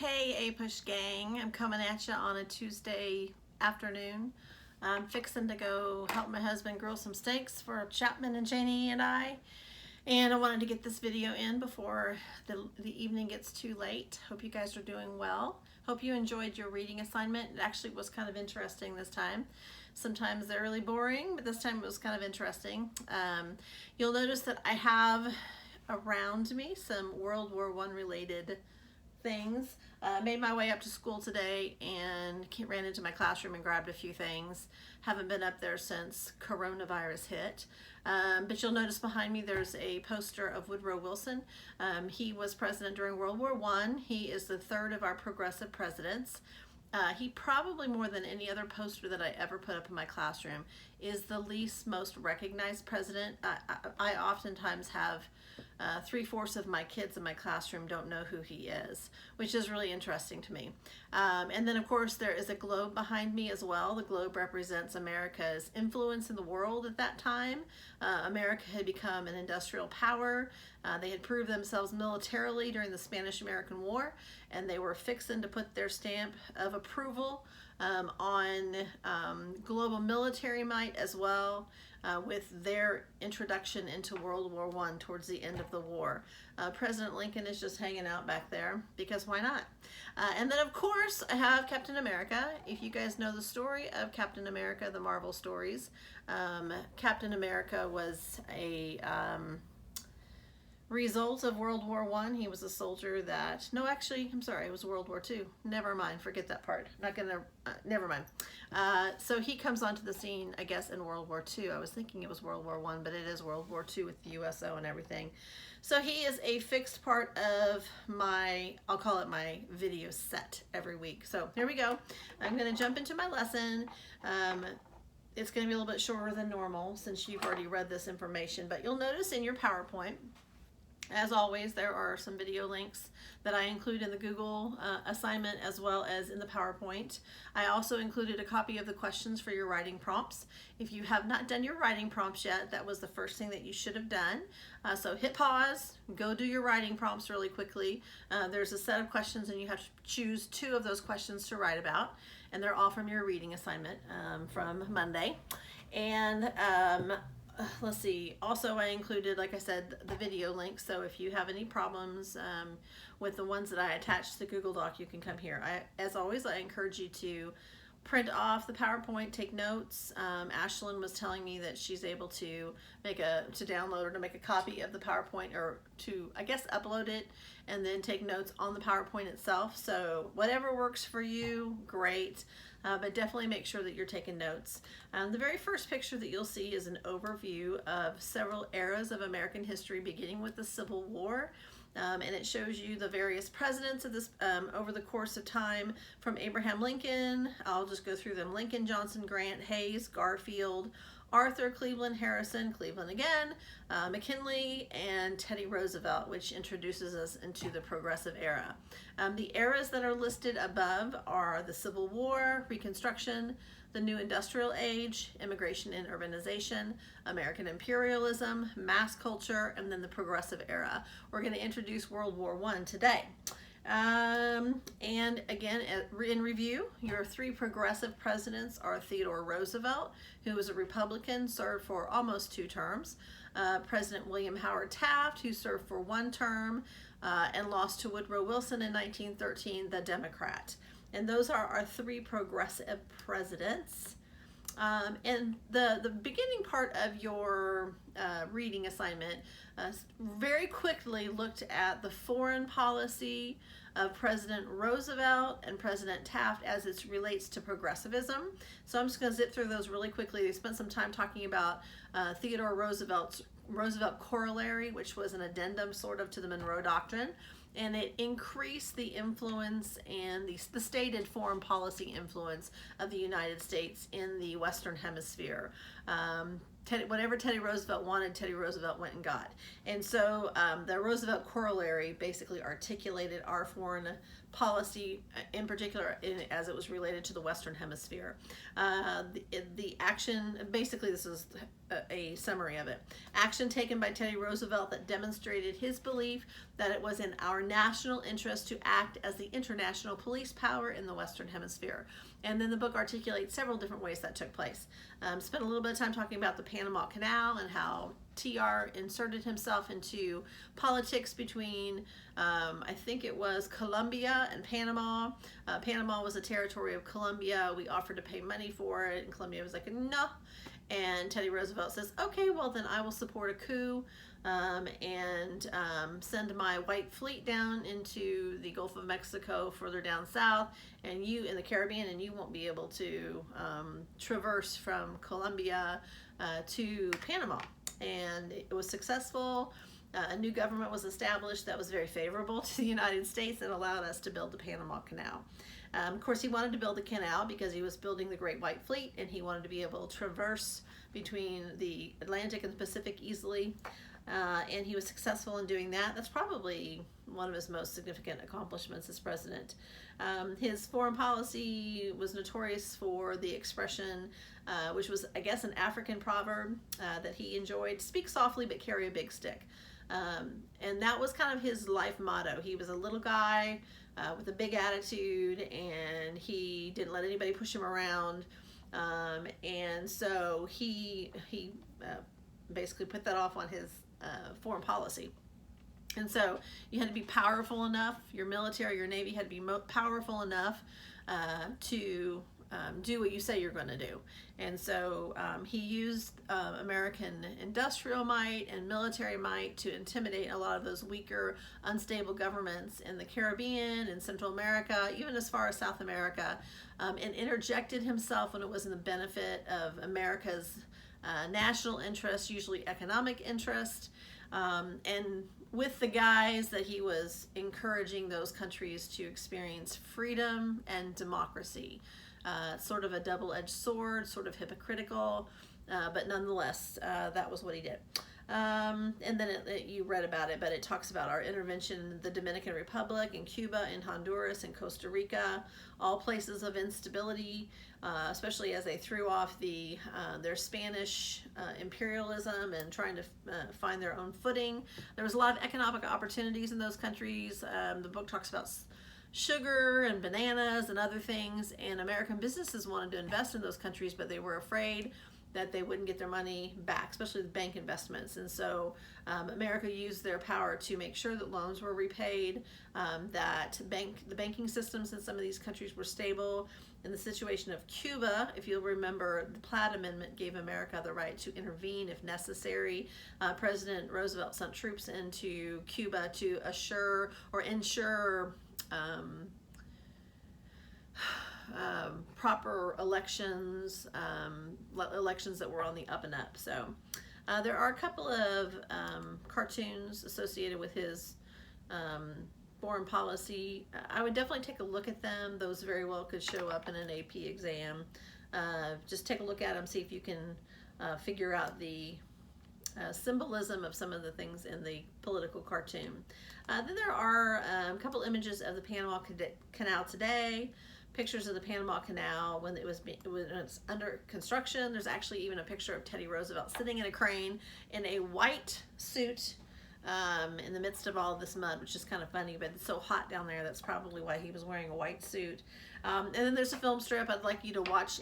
Hey APUSH gang, I'm coming at you on a Tuesday afternoon. I'm fixing to go help my husband grill some steaks for Chapman and Janie and I. And I wanted to get this video in before the evening gets too late. Hope you guys are doing well. Hope you enjoyed your reading assignment. It actually was kind of interesting this time. Sometimes they're really boring, but this time it was kind of interesting. You'll notice that I have around me some World War I related things. Made my way up to school today and ran into my classroom and grabbed a few things. Haven't been up there since coronavirus hit. But you'll notice behind me there's a poster of Woodrow Wilson. He was president during World War I. He is the third of our progressive presidents. He probably, more than any other poster that I ever put up in my classroom, is the least most recognized president. I oftentimes have 3/4 of my kids in my classroom don't know who he is, which is really interesting to me. And then of course there is a globe behind me as well. The globe represents America's influence in the world at that time. America had become an industrial power. They had proved themselves militarily during the Spanish-American War, and they were fixing to put their stamp of approval on global military might as well, with their introduction into World War I towards the end of the war. President Lincoln is just hanging out back there because why not? And then of course I have Captain America. If you guys know the story of Captain America, the Marvel stories, Captain America was a result of World War I. He was a soldier that, no, actually, I'm sorry, it was World War II. Never mind, forget that part. Not gonna, never mind. So he comes onto the scene, I guess, in World War II. I was thinking it was World War I, but it is World War II with the USO and everything. So he is a fixed part of my, I'll call it my video set every week. So here we go. I'm gonna jump into my lesson. It's gonna be a little bit shorter than normal since you've already read this information, but you'll notice in your PowerPoint, as always, there are some video links that I include in the Google assignment as well as in the PowerPoint. I also included a copy of the questions for your writing prompts. If you have not done your writing prompts yet, that was the first thing that you should have done. So hit pause, go do your writing prompts really quickly. There's a set of questions and you have to choose 2 of those questions to write about, and they're all from your reading assignment from Monday. And let's see, also I included, like I said, the video links, so if you have any problems with the ones that I attached to the Google Doc, you can come here. As always, I encourage you to print off the PowerPoint, take notes. Ashlyn was telling me that she's able to download or to make a copy of the PowerPoint, or to, I guess, upload it and then take notes on the PowerPoint itself. So whatever works for you, great. But definitely make sure that you're taking notes. The very first picture that you'll see is an overview of several eras of American history, beginning with the Civil War. And it shows you the various presidents of this over the course of time, from Abraham Lincoln. I'll just go through them: Lincoln, Johnson, Grant, Hayes, Garfield, Arthur, Cleveland, Harrison, Cleveland again, McKinley, and Teddy Roosevelt, which introduces us into the progressive era. The eras that are listed above are the Civil War, Reconstruction, the New Industrial Age, Immigration and Urbanization, American Imperialism, Mass Culture, and then the Progressive Era. We're going to introduce World War I today. And again, in review, your 3 progressive presidents are Theodore Roosevelt, who was a Republican, served for almost 2 terms. President William Howard Taft, who served for 1 term and lost to Woodrow Wilson in 1913, the Democrat. And those are our 3 progressive presidents. And the beginning part of your reading assignment very quickly looked at the foreign policy of President Roosevelt and President Taft as it relates to progressivism. So I'm just going to zip through those really quickly. They spent some time talking about Theodore Roosevelt's Roosevelt Corollary, which was an addendum sort of to the Monroe Doctrine, and it increased the influence and the stated foreign policy influence of the United States in the Western Hemisphere. Whatever Teddy Roosevelt wanted, Teddy Roosevelt went and got. And so the Roosevelt Corollary basically articulated our foreign policy, in particular as it was related to the Western Hemisphere. The action, basically this is a summary of it. Action taken by Teddy Roosevelt that demonstrated his belief that it was in our national interest to act as the international police power in the Western Hemisphere. And then the book articulates several different ways that took place. Spent a little bit of time talking about the Panama Canal and how TR inserted himself into politics between, I think it was Colombia and Panama. Panama was a territory of Colombia. We offered to pay money for it, and Colombia was like, no. And Teddy Roosevelt says, okay, well then I will support a coup and send my white fleet down into the Gulf of Mexico further down south, and you in the Caribbean, and you won't be able to traverse from Colombia to Panama. And it was successful. A new government was established that was very favorable to the United States and allowed us to build the Panama Canal. Of course, he wanted to build the canal because he was building the Great White Fleet, and he wanted to be able to traverse between the Atlantic and the Pacific easily. And he was successful in doing that. That's probably one of his most significant accomplishments as president. His foreign policy was notorious for the expression, which was, I guess, an African proverb that he enjoyed: speak softly but carry a big stick. And that was kind of his life motto. He was a little guy with a big attitude, and he didn't let anybody push him around. And so he basically put that off on his foreign policy. And so you had to be powerful enough, your military, your Navy had to be powerful enough to do what you say you're going to do. And so he used American industrial might and military might to intimidate a lot of those weaker, unstable governments in the Caribbean and Central America, even as far as South America, and interjected himself when it was in the benefit of America's national interest, usually economic interest, and with the guise that he was encouraging those countries to experience freedom and democracy. Sort of a double-edged sword, sort of hypocritical, but nonetheless, that was what he did. And then you read about it, but it talks about our intervention in the Dominican Republic, in Cuba, in Honduras, in Costa Rica, all places of instability, especially as they threw off their Spanish imperialism and trying to find their own footing. There was a lot of economic opportunities in those countries. The book talks about sugar and bananas and other things, and American businesses wanted to invest in those countries, but they were afraid that they wouldn't get their money back, especially the bank investments. And so America used their power to make sure that loans were repaid, that the banking systems in some of these countries were stable. In the situation of Cuba, if you'll remember, the Platt Amendment gave America the right to intervene if necessary. President Roosevelt sent troops into Cuba to ensure proper elections, elections that were on the up and up. So there are a couple of cartoons associated with his foreign policy. I would definitely take a look at them. Those very well could show up in an AP exam. Just take a look at them, see if you can figure out the symbolism of some of the things in the political cartoon. Then there are a couple images of the Panama Canal today, pictures of the Panama Canal when it was under construction. There's actually even a picture of Teddy Roosevelt sitting in a crane in a white suit in the midst of all this mud, which is kind of funny, but it's so hot down there, that's probably why he was wearing a white suit. And then there's a film strip. I'd like you to watch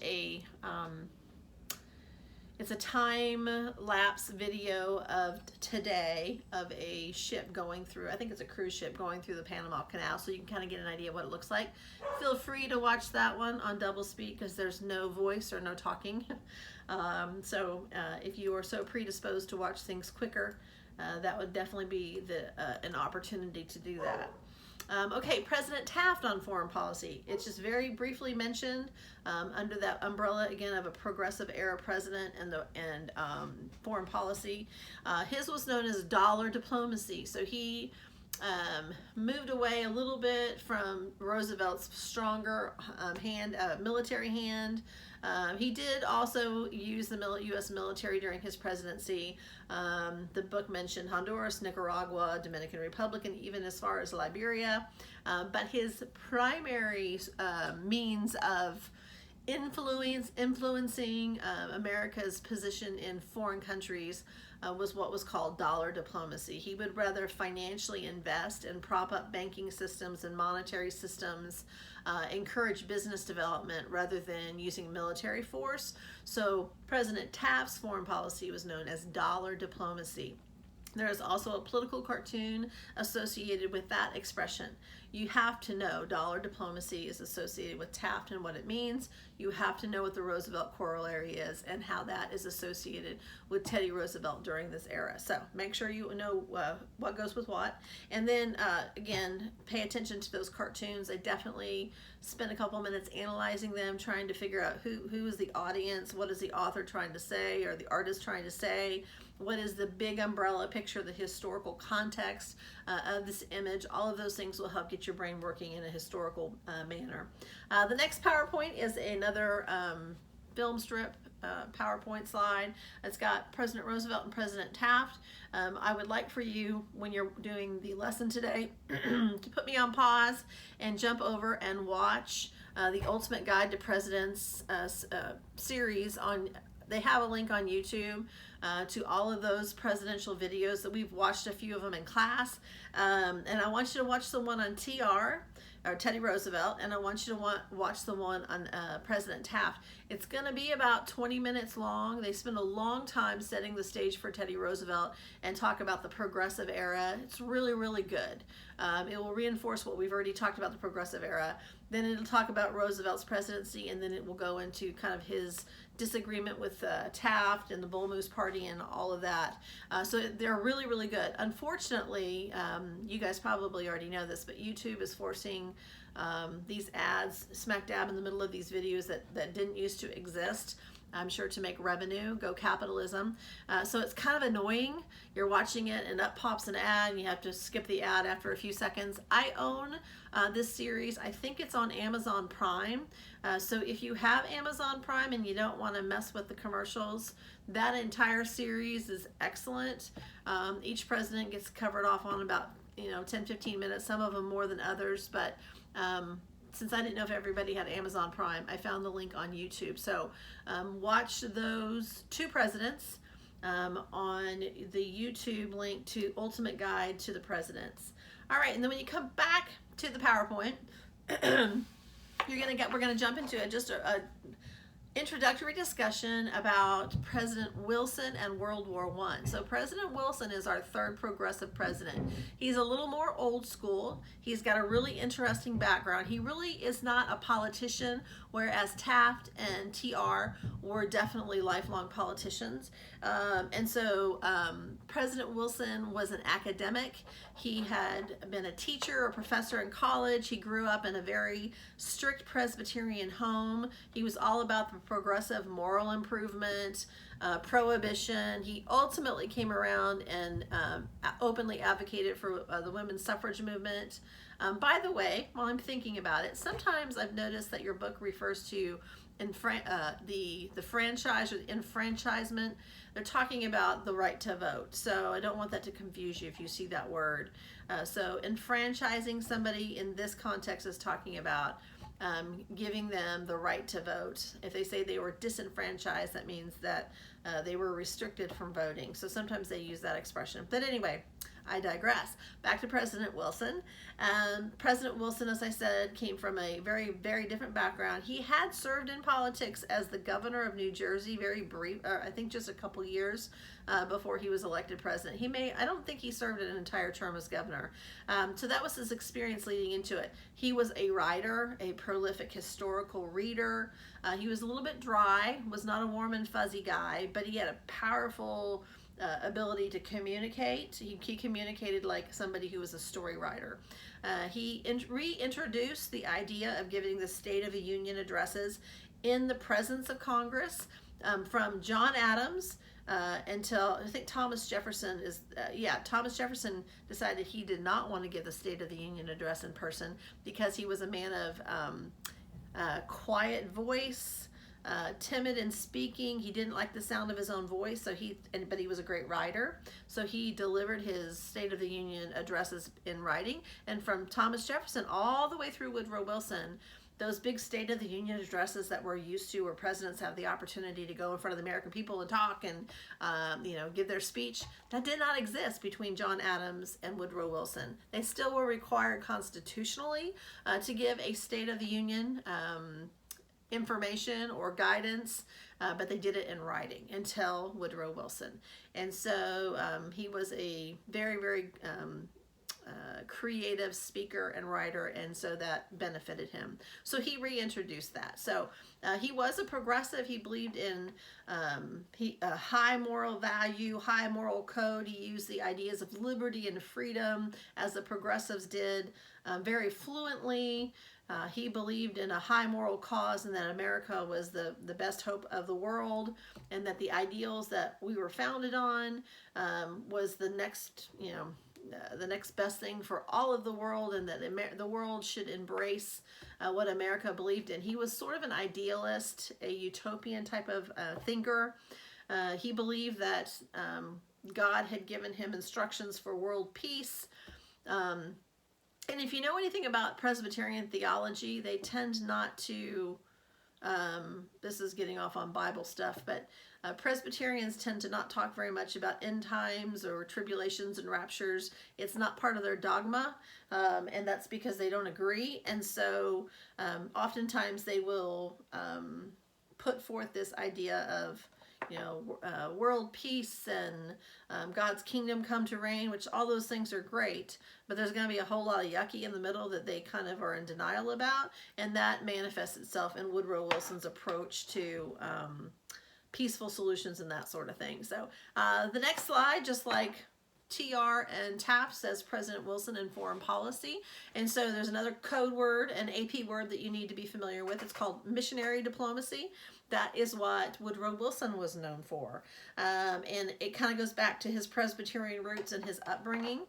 it's a time-lapse video of today of a ship going through, I think it's a cruise ship going through the Panama Canal, so you can kind of get an idea of what it looks like. Feel free to watch that one on double speed because there's no voice or no talking. So if you are so predisposed to watch things quicker, that would definitely be an opportunity to do that. Okay, President Taft on foreign policy. It's just very briefly mentioned under that umbrella again of a progressive era president and foreign policy. His was known as dollar diplomacy. So he moved away a little bit from Roosevelt's stronger military hand. He did also use the U.S. military during his presidency. The book mentioned Honduras, Nicaragua, Dominican Republic, and even as far as Liberia. But his primary means of influencing America's position in foreign countries was what was called dollar diplomacy. He would rather financially invest and prop up banking systems and monetary systems, encourage business development rather than using military force. So President Taft's foreign policy was known as dollar diplomacy. There is also a political cartoon associated with that expression. You have to know dollar diplomacy is associated with Taft and what it means. You have to know what the Roosevelt corollary is and how that is associated with Teddy Roosevelt during this era. So make sure you know what goes with what. And then again, pay attention to those cartoons. I definitely spent a couple minutes analyzing them, trying to figure out who is the audience, what is the author trying to say or the artist trying to say, what is the big umbrella picture, the historical context of this image. All of those things will help get your brain working in a historical manner. The next PowerPoint is another film strip PowerPoint slide. It's got President Roosevelt and President Taft. I would like for you, when you're doing the lesson today, to put me on pause and jump over and watch the Ultimate Guide to Presidents series on. They have a link on YouTube to all of those presidential videos that we've watched a few of them in class. And I want you to watch the one on TR, or Teddy Roosevelt, and I want you to watch the one on President Taft. It's going to be about 20 minutes long. They spend a long time setting the stage for Teddy Roosevelt and talk about the progressive era. It's really, really good. It will reinforce what we've already talked about, the progressive era. Then it'll talk about Roosevelt's presidency, and then it will go into kind of his disagreement with Taft and the Bull Moose Party and all of that. So they're really, really good. Unfortunately, you guys probably already know this, but YouTube is forcing these ads smack dab in the middle of these videos that didn't used to exist. I'm sure to make revenue, go capitalism. So it's kind of annoying. You're watching it and up pops an ad and you have to skip the ad after a few seconds. I own this series. I think it's on Amazon Prime. So if you have Amazon Prime and you don't want to mess with the commercials, that entire series is excellent. Each president gets covered off on about 10-15 minutes, some of them more than others, but since I didn't know if everybody had Amazon Prime, I found the link on YouTube. So watch those two presidents on the YouTube link to Ultimate Guide to the Presidents. All right, and then when you come back to the PowerPoint, we're gonna jump into a introductory discussion about President Wilson and World War I. So President Wilson is our third progressive president. He's a little more old school. He's got a really interesting background. He really is not a politician, whereas Taft and TR were definitely lifelong politicians. And so President Wilson was an academic. He had been a teacher or professor in college. He grew up in a very strict Presbyterian home. He was all about the progressive moral improvement, prohibition. He ultimately came around and openly advocated for the women's suffrage movement. By the way, while I'm thinking about it, sometimes I've noticed that your book refers to the franchise or the enfranchisement. They're talking about the right to vote. So I don't want that to confuse you if you see that word. So enfranchising somebody in this context is talking about giving them the right to vote. If they say they were disenfranchised, that means that they were restricted from voting. So sometimes they use that expression. But anyway, I digress. Back to President Wilson. President Wilson, as I said, came from a very, very different background. He had served in politics as the governor of New Jersey, very brief, I think just a couple years before he was elected president. I don't think he served an entire term as governor. So that was his experience leading into it. He was a writer, a prolific historical reader. He was a little bit dry, was not a warm and fuzzy guy, but he had a powerful ability to communicate. He communicated like somebody who was a story writer. He reintroduced the idea of giving the State of the Union addresses in the presence of Congress from John Adams until I think Thomas Jefferson Thomas Jefferson decided he did not want to give the State of the Union address in person because he was a man of quiet voice, timid in speaking. He didn't like the sound of his own voice, but he was a great writer. So he delivered his State of the Union addresses in writing. And from Thomas Jefferson all the way through Woodrow Wilson, those big State of the Union addresses that we're used to, where presidents have the opportunity to go in front of the American people and talk and give their speech, that did not exist between John Adams and Woodrow Wilson. They still were required constitutionally to give a State of the Union information or guidance, but they did it in writing until Woodrow Wilson. And so he was a very, very creative speaker and writer, and so that benefited him. So he reintroduced that. So he was a progressive. He believed in a high moral value, high moral code. He used the ideas of liberty and freedom, as the progressives did, very fluently. He believed in a high moral cause, and that America was the best hope of the world, and that the ideals that we were founded on was the next, the next best thing for all of the world, and that the world should embrace what America believed in. He was sort of an idealist, a utopian type of thinker. He believed that God had given him instructions for world peace. And if you know anything about Presbyterian theology, they tend not to, this is getting off on Bible stuff, but Presbyterians tend to not talk very much about end times or tribulations and raptures. It's not part of their dogma, and that's because they don't agree. And so oftentimes they will put forth this idea of world peace and God's kingdom come to reign, which all those things are great, but there's going to be a whole lot of yucky in the middle that they kind of are in denial about, and that manifests itself in Woodrow Wilson's approach to peaceful solutions and that sort of thing. So the next slide, just like TR and TAP, says President Wilson in foreign policy. And so there's another code word, an AP word that you need to be familiar with. It's called missionary diplomacy. That is what Woodrow Wilson was known for. And it kind of goes back to his Presbyterian roots and his upbringing.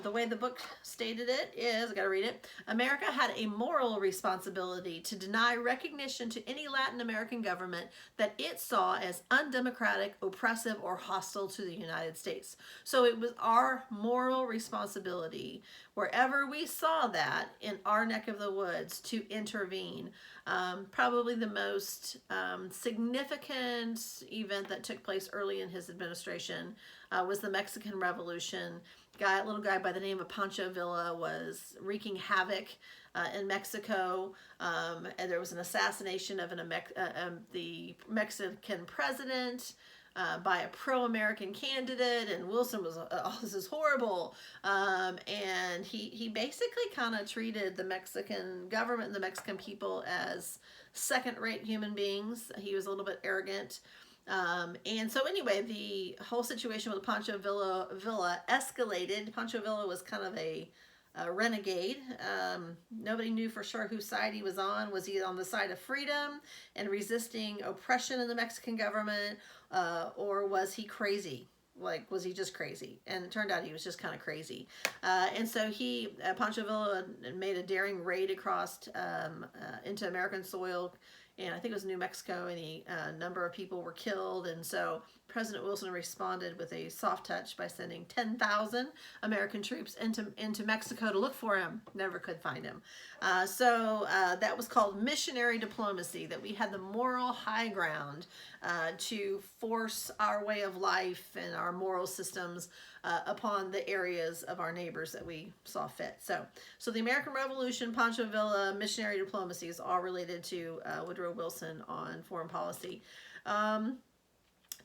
The way the book stated it is, I gotta read it, America had a moral responsibility to deny recognition to any Latin American government that it saw as undemocratic, oppressive, or hostile to the United States. So it was our moral responsibility, wherever we saw that in our neck of the woods, to intervene. Probably the most significant event that took place early in his administration was the Mexican Revolution. Little guy by the name of Pancho Villa was wreaking havoc in Mexico, and there was an assassination of the Mexican president by a pro-American candidate, and Wilson was, oh, this is horrible. And he basically kind of treated the Mexican government and the Mexican people as second-rate human beings. He was a little bit arrogant. And so anyway, the whole situation with Pancho Villa escalated. Pancho Villa was kind of a renegade. Nobody knew for sure whose side he was on. Was he on the side of freedom and resisting oppression in the Mexican government, or was he crazy? Like, was he just crazy? And it turned out he was just kind of crazy. And so Pancho Villa made a daring raid across into American soil, and I think it was New Mexico, and a number of people were killed. And so President Wilson responded with a soft touch by sending 10,000 American troops into Mexico to look for him. Never could find him. So that was called missionary diplomacy, that we had the moral high ground to force our way of life and our moral systems upon the areas of our neighbors that we saw fit. So the American Revolution, Pancho Villa, missionary diplomacy is all related to Woodrow Wilson on foreign policy.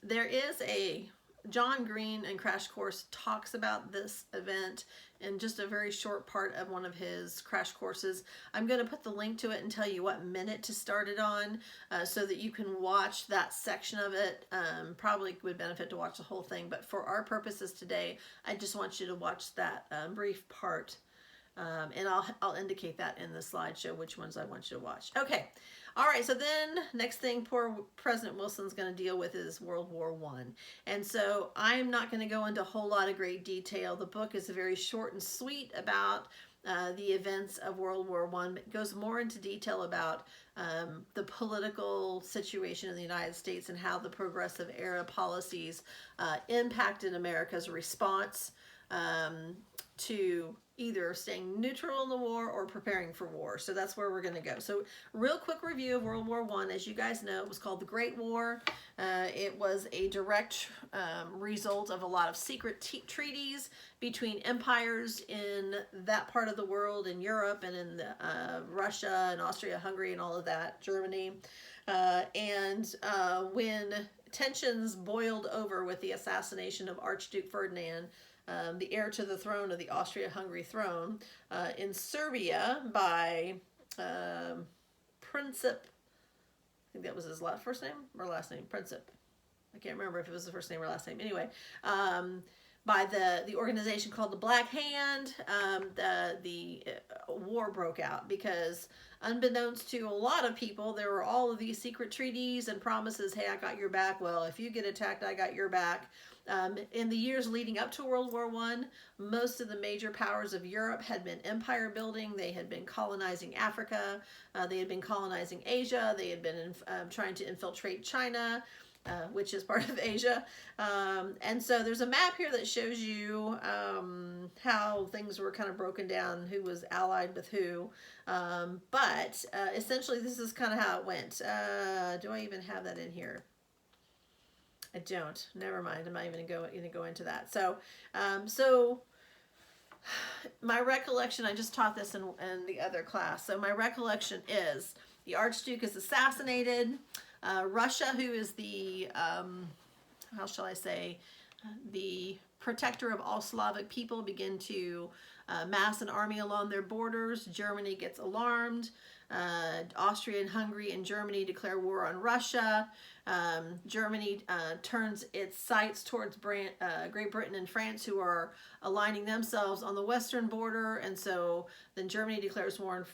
There is John Green in Crash Course talks about this event in just a very short part of one of his crash courses. I'm going to put the link to it and tell you what minute to start it on, so that you can watch that section of it. Probably would benefit to watch the whole thing, but for our purposes today, I just want you to watch that brief part. And I'll indicate that in the slideshow which ones I want you to watch. Okay. All right, so then next thing poor President Wilson's going to deal with is World War I. And so I'm not going to go into a whole lot of great detail. The book is very short and sweet about the events of World War I. It goes more into detail about the political situation in the United States and how the progressive era policies impacted America's response to either staying neutral in the war or preparing for war. So that's where we're going to go. So real quick review of World War I. As you guys know, it was called the Great War. It was a direct result of a lot of secret treaties between empires in that part of the world, in Europe and in Russia and Austria-Hungary and all of that, Germany. When tensions boiled over with the assassination of Archduke Ferdinand, the heir to the throne of the Austria-Hungary throne, in Serbia by Princip, I think that was his first name or last name, Princip. I can't remember if it was the first name or last name. Anyway, by the organization called the Black Hand, the war broke out because, unbeknownst to a lot of people, there were all of these secret treaties and promises. Hey, I got your back. Well, if you get attacked, I got your back. In the years leading up to World War I, most of the major powers of Europe had been empire building. They had been colonizing Africa. They had been colonizing Asia. They had been trying to infiltrate China, which is part of Asia. And so there's a map here that shows you how things were kind of broken down, who was allied with who. But essentially, this is kind of how it went. Do I even have that in here? I don't. Never mind. I'm not even going to go into that. So, my recollection, I just taught this in the other class. So my recollection is the Archduke is assassinated. Russia, who is the, how shall I say, the protector of all Slavic people, begin to mass an army along their borders. Germany gets alarmed. Austria and Hungary and Germany declare war on Russia. Germany turns its sights towards Great Britain and France, who are aligning themselves on the western border. And so then Germany declares war on,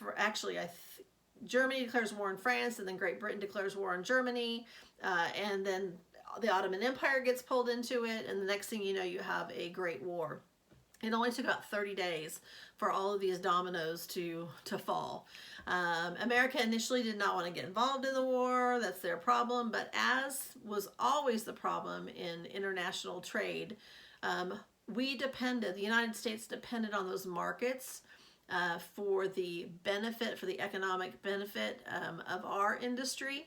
Germany declares war on France, and then Great Britain declares war on Germany. And then the Ottoman Empire gets pulled into it. And the next thing you know, you have a great war. It only took about 30 days for all of these dominoes to fall. America initially did not want to get involved in the war. That's their problem. But as was always the problem in international trade, the United States depended on those markets for the economic benefit of our industry.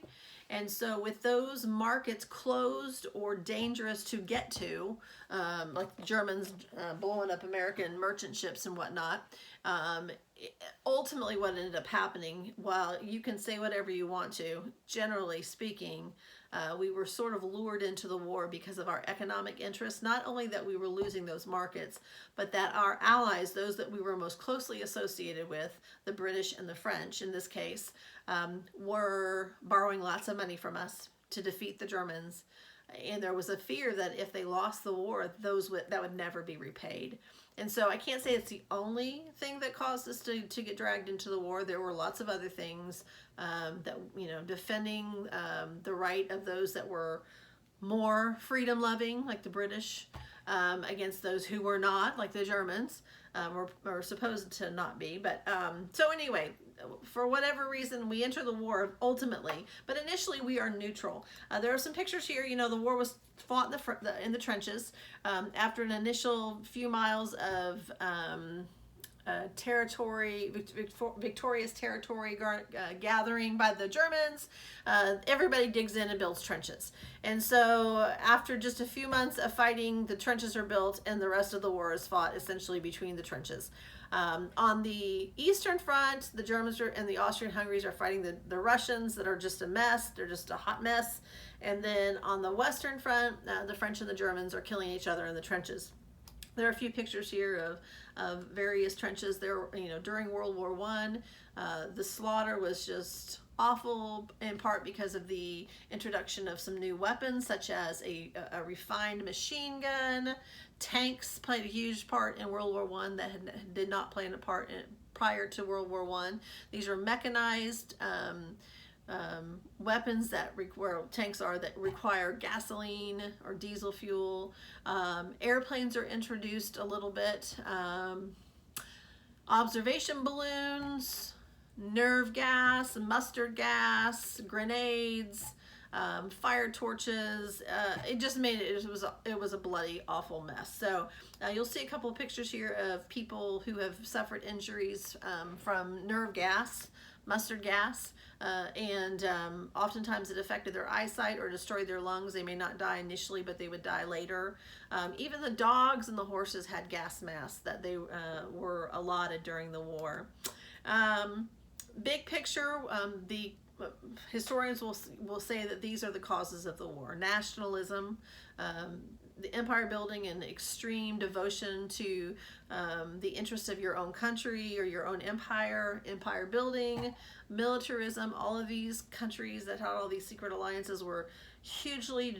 And so with those markets closed or dangerous to get to, like the Germans blowing up American merchant ships and whatnot, ultimately what ended up happening, while you can say whatever you want to, generally speaking, we were sort of lured into the war because of our economic interests. Not only that we were losing those markets, but that our allies, those that we were most closely associated with, the British and the French in this case, were borrowing lots of money from us to defeat the Germans. And there was a fear that if they lost the war, that would never be repaid. And so I can't say it's the only thing that caused us to get dragged into the war. There were lots of other things that, defending the right of those that were more freedom-loving, like the British, against those who were not, like the Germans, or supposed to not be. But so anyway, for whatever reason, we enter the war ultimately, but initially we are neutral. There are some pictures here. The war was fought in the trenches after an initial few miles of victorious territory gathering by the Germans. Everybody digs in and builds trenches. And so after just a few months of fighting, the trenches are built and the rest of the war is fought essentially between the trenches. On the Eastern Front, the Germans and the Austrian-Hungaries are fighting the Russians that are just a mess. They're just a hot mess. And then on the Western Front, the French and the Germans are killing each other in the trenches. There are a few pictures here of various trenches. There, during World War I, the slaughter was just awful, in part because of the introduction of some new weapons, such as a refined machine gun. Tanks played a huge part in World War I that did not play a part prior to World War I. These are mechanized weapons where tanks are that require gasoline or diesel fuel. Airplanes are introduced a little bit. Observation balloons, nerve gas, mustard gas, grenades. fire torches. It just made it was a bloody, awful mess. So you'll see a couple of pictures here of people who have suffered injuries from nerve gas, mustard gas, and oftentimes it affected their eyesight or destroyed their lungs. They may not die initially, but they would die later. Even the dogs and the horses had gas masks that they were allotted during the war. Big picture, the historians will say that these are the causes of the war: nationalism, the empire building, and extreme devotion to the interests of your own country or your own empire building, militarism. All of these countries that had all these secret alliances were hugely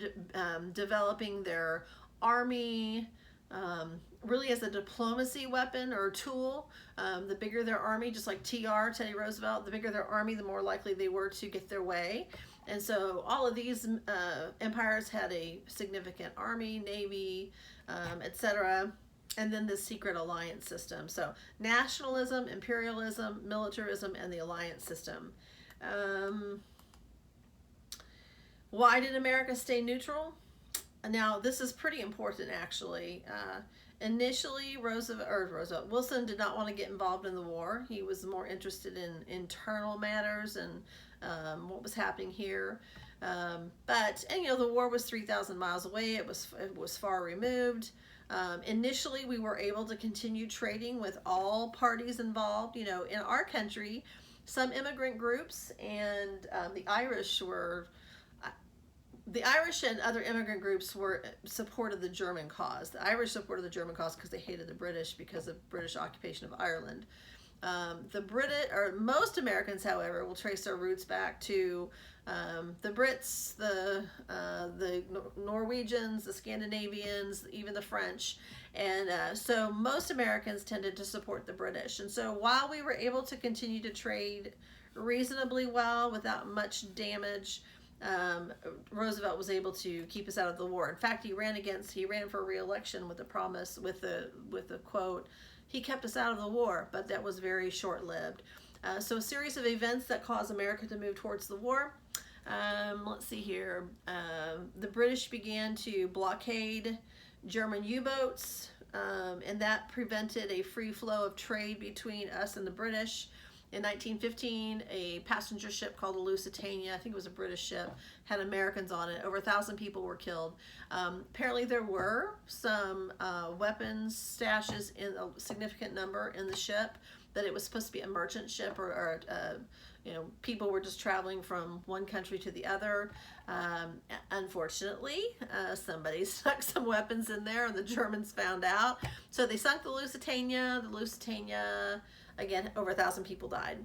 developing their army, really as a diplomacy weapon or tool. The bigger their army, just like Teddy Roosevelt, the bigger their army, the more likely they were to get their way. And so all of these empires had a significant army, navy, etc. And then this secret alliance system. So nationalism, imperialism, militarism, and the alliance system. Why did America stay neutral? Now, this is pretty important, actually. Initially, Wilson did not want to get involved in the war. He was more interested in internal matters and what was happening here. But the war was 3,000 miles away. It was far removed. Initially, we were able to continue trading with all parties involved. In our country, some immigrant groups and the Irish and other immigrant groups supported the German cause. The Irish supported the German cause because they hated the British because of British occupation of Ireland. Most Americans, however, will trace their roots back to the Brits, the Norwegians, the Scandinavians, even the French. And so most Americans tended to support the British. And so while we were able to continue to trade reasonably well without much damage, Roosevelt was able to keep us out of the war. In fact, he ran for re-election with the promise, with the quote, "He kept us out of the war," but that was very short-lived. So a series of events that caused America to move towards the war. Let's see here. The British began to blockade German U-boats, and that prevented a free flow of trade between us and the British. In 1915, a passenger ship called the Lusitania, I think it was a British ship, had Americans on it. Over 1,000 people were killed. Apparently there were some weapons stashes in a significant number in the ship, that it was supposed to be a merchant ship or people were just traveling from one country to the other. Unfortunately, somebody stuck some weapons in there and the Germans found out. So they sunk the Lusitania. Again, over 1,000 people died.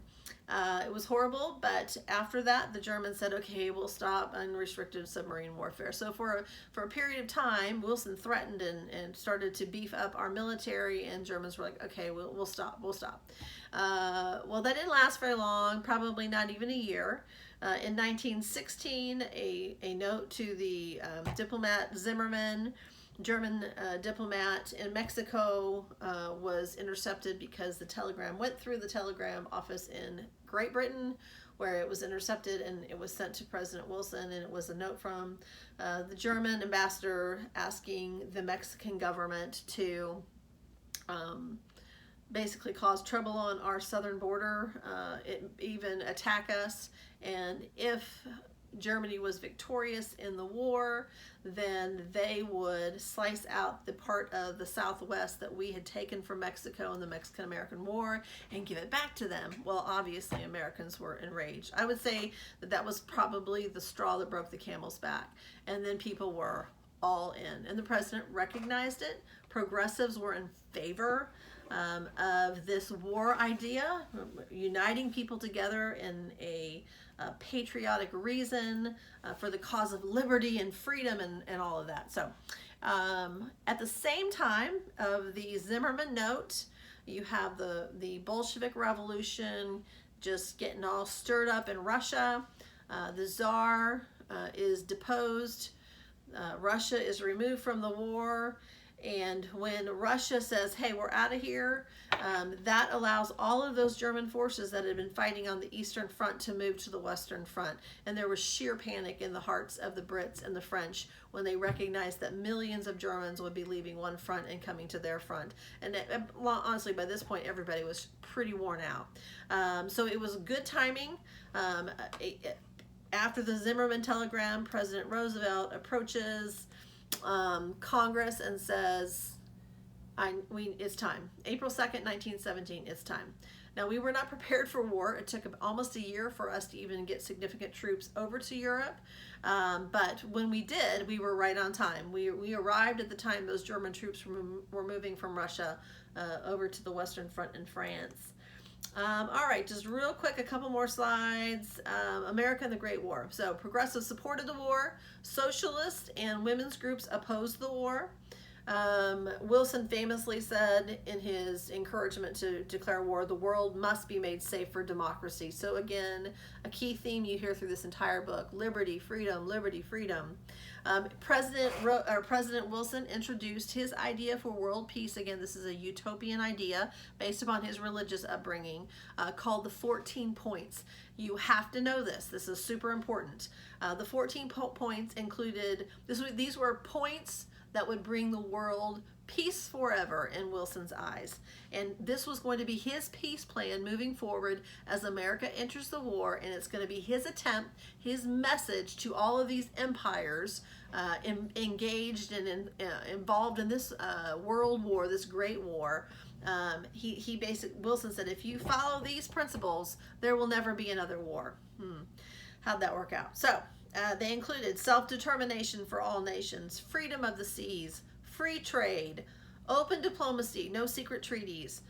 It was horrible, but after that, the Germans said, okay, we'll stop unrestricted submarine warfare. So for a period of time, Wilson threatened and started to beef up our military, and Germans were like, okay, we'll stop. Well, that didn't last very long, probably not even a year. In 1916, a note to the diplomat Zimmerman, German diplomat in Mexico, was intercepted because the telegram went through the telegram office in Great Britain, where it was intercepted and it was sent to President Wilson, and it was a note from the German ambassador asking the Mexican government to basically cause trouble on our southern border, even attack us, and if Germany was victorious in the war, then they would slice out the part of the Southwest that we had taken from Mexico in the Mexican-American War and give it back to them. Well, obviously Americans were enraged. I would say that was probably the straw that broke the camel's back. And then people were all in. And the president recognized it. Progressives were in favor of this war idea, uniting people together in a patriotic reason for the cause of liberty and freedom and all of that. So at the same time of the Zimmerman note, you have the Bolshevik Revolution just getting all stirred up in Russia. The Tsar is deposed. Russia is removed from the war. And when Russia says, hey, we're out of here, that allows all of those German forces that had been fighting on the Eastern Front to move to the Western Front. And there was sheer panic in the hearts of the Brits and the French when they recognized that millions of Germans would be leaving one front and coming to their front. And well, honestly, by this point, everybody was pretty worn out. So it was good timing. After the Zimmerman telegram, President Roosevelt approaches Congress and says, it's time. April 2nd, 1917, it's time. Now, we were not prepared for war. It took almost a year for us to even get significant troops over to Europe. But when we did, we were right on time. We arrived at the time those German troops were moving from Russia over to the Western Front in France. All right, just real quick, a couple more slides. America and the Great War. So progressives supported the war. Socialists and women's groups opposed the war. Wilson famously said in his encouragement to declare war, the world must be made safe for democracy. So again, a key theme you hear through this entire book: liberty, freedom, liberty, freedom. President Wilson introduced his idea for world peace. Again, this is a utopian idea based upon his religious upbringing, called the 14 points. You have to know this. This is super important. The 14 points included, these were points that would bring the world peace forever in Wilson's eyes. And this was going to be his peace plan moving forward as America enters the war, and it's going to be his attempt, his message to all of these empires engaged and involved in this world war, this great war. Wilson said, if you follow these principles, there will never be another war. How'd that work out? So they included self-determination for all nations, freedom of the seas, free trade, open diplomacy, no secret treaties.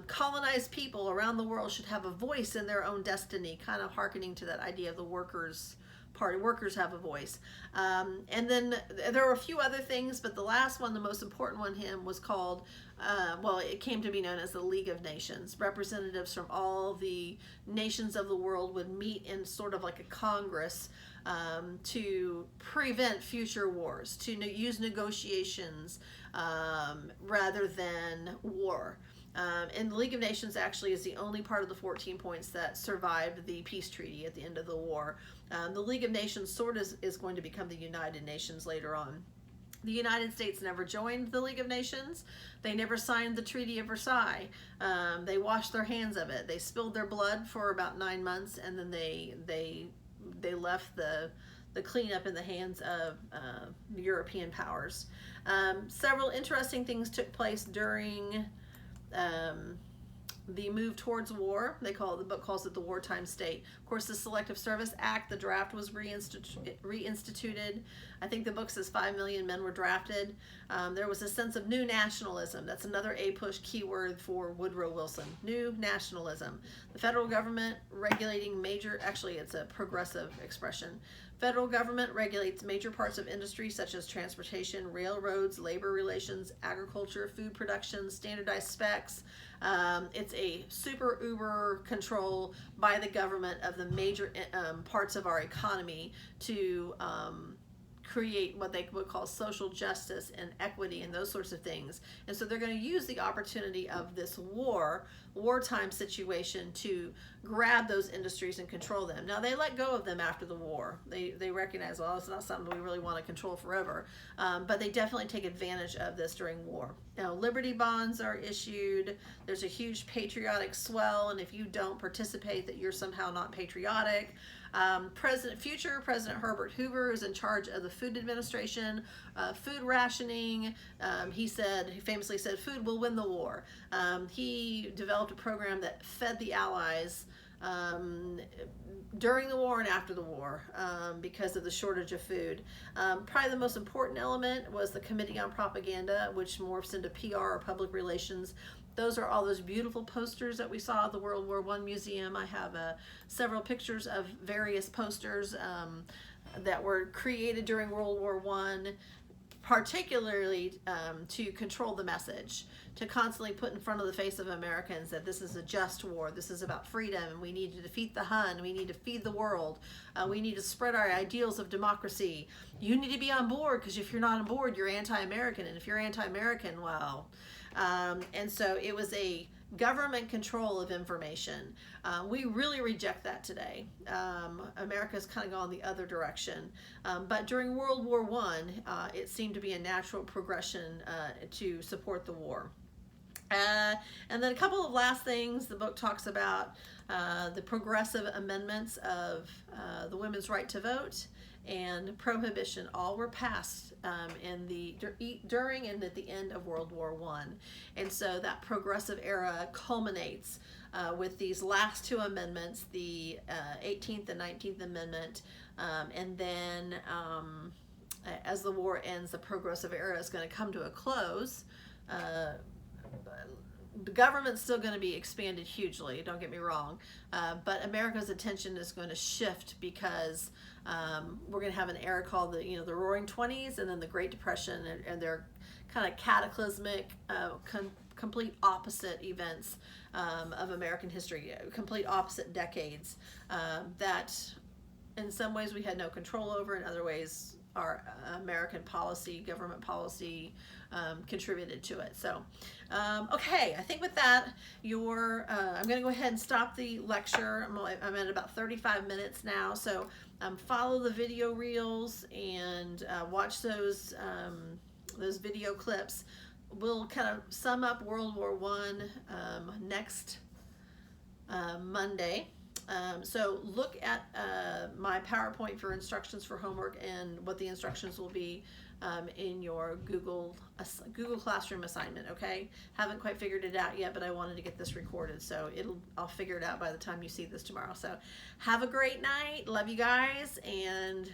Colonized people around the world should have a voice in their own destiny, kind of hearkening to that idea of the workers' party. Workers have a voice. And then there were a few other things, but the last one, the most important one, was called, it came to be known as the League of Nations. Representatives from all the nations of the world would meet in sort of like a Congress to prevent future wars, to use negotiations rather than war. And the League of Nations actually is the only part of the 14 points that survived the peace treaty at the end of the war. The League of Nations sort of is going to become the United Nations later on. The United States never joined the League of Nations. They never signed the Treaty of Versailles. They washed their hands of it. They spilled their blood for about 9 months, and then they left the cleanup in the hands of the European powers. Several interesting things took place during the move towards war. The book calls it the wartime state. Of course, the Selective Service Act, the draft was reinstituted. I think the book says 5 million men were drafted. There was a sense of new nationalism. That's another APUSH keyword for Woodrow Wilson. New nationalism. The federal government regulating actually it's a progressive expression. Federal government regulates major parts of industry such as transportation, railroads, labor relations, agriculture, food production, standardized specs. It's a super uber control by the government of the major parts of our economy to create what they would call social justice and equity and those sorts of things. And so they're going to use the opportunity of this wartime situation to grab those industries and control them. Now, they let go of them after the war. They recognize, well, it's not something we really want to control forever. But they definitely take advantage of this during war. Now, Liberty bonds are issued. There's a huge patriotic swell, and if you don't participate, that you're somehow not patriotic. Future President Herbert Hoover is in charge of the Food Administration, food rationing. He famously said, food will win the war. He developed a program that fed the Allies during the war and after the war because of the shortage of food. Probably the most important element was the Committee on Propaganda, which morphs into PR or public relations. Those are all those beautiful posters that we saw at the World War I Museum. I have several pictures of various posters that were created during World War I. particularly to control the message, to constantly put in front of the face of Americans that this is a just war, this is about freedom, and we need to defeat the Hun, we need to feed the world, we need to spread our ideals of democracy. You need to be on board, because if you're not on board, you're anti-American, and if you're anti-American, well, and so it was a government control of information. We really reject that today. America's kind of gone the other direction. But during World War I, it seemed to be a natural progression to support the war. And then a couple of last things. The book talks about the progressive amendments of the women's right to vote and prohibition. All were passed during and at the end of World War I. And so that progressive era culminates with these last two amendments, the 18th and 19th Amendment, and then as the war ends, the progressive era is going to come to a close. The government's still going to be expanded hugely, don't get me wrong, but America's attention is going to shift because we're going to have an era called the Roaring Twenties, and then the Great Depression, and they're kind of cataclysmic, complete opposite events of American history, complete opposite decades that in some ways we had no control over, in other ways our American policy, government policy, contributed to it. So, okay, I think with that, I'm going to go ahead and stop the lecture. I'm at about 35 minutes now, so follow the video reels and watch those video clips. We'll kind of sum up World War I next Monday. So look at my PowerPoint for instructions for homework and what the instructions will be in your Google Classroom assignment, okay? Haven't quite figured it out yet, but I wanted to get this recorded, so I'll figure it out by the time you see this tomorrow. So have a great night. Love you guys, and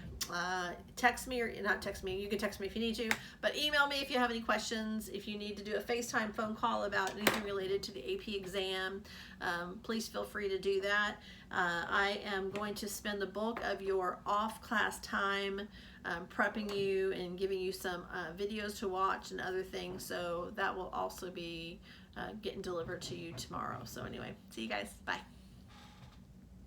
text me, or not text me, you can text me if you need to, but email me if you have any questions. If you need to do a FaceTime phone call about anything related to the AP exam, please feel free to do that. I am going to spend the bulk of your off-class time prepping you and giving you some videos to watch and other things, so that will also be getting delivered to you tomorrow. So anyway, see you guys. Bye.